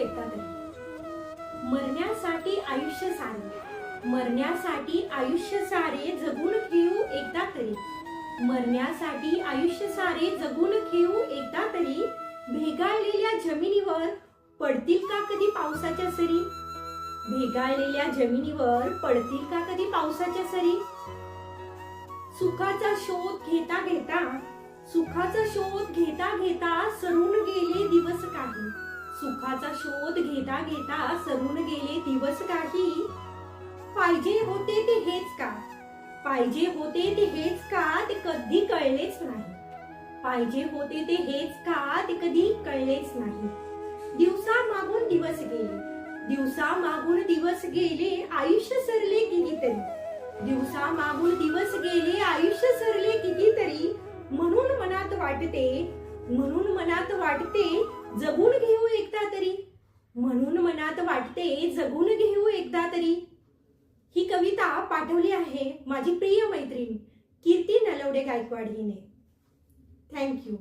एकदा तरी. मरण्यासाठी आयुष्य सारे, मरण्यासाठी आयुष्य सारे जगून घेऊ एकदा तरी. मरण्यासाठी आयुष्य सारे जगून घेऊ एकदा तरी. भेगाळलेल्या जमिनीवर पडतील का कधी पावसाच्या सरी. भेगाळलेल्या जमिनीवर पडतील का कधी पावसाच्या सरी. सुखाचा शोध घेता घेता, सुखाचा शोध घेता घेता सरून गेले दिवस काही. सुखाचा शोध घेता घेता सरून गेले दिवस काही. पाहिजे होते ते हेच का, पाहिजे होते ते हेच का ते कधी कळलेच नाही. पाहिजे होते ते हेच का ते कधी कळलेच नाही. दिवसा मागून दिवस गेले, दिवसा मागून दिवस गेले आयुष्य सरले कितीतरी. दिवसा मागून दिवस गेले आयुष्य सरले कितीतरी. म्हणून मनात वाटते, म्हणून मनात वाटते जगून घेऊ एकदा तरी. म्हणून मनात वाटते जगून घेऊ एकदा तरी. ही कविता पाठवली आहे माझी प्रिय मैत्रीण कीर्ती नलवडे गायकवाड हिने. थँक्यू.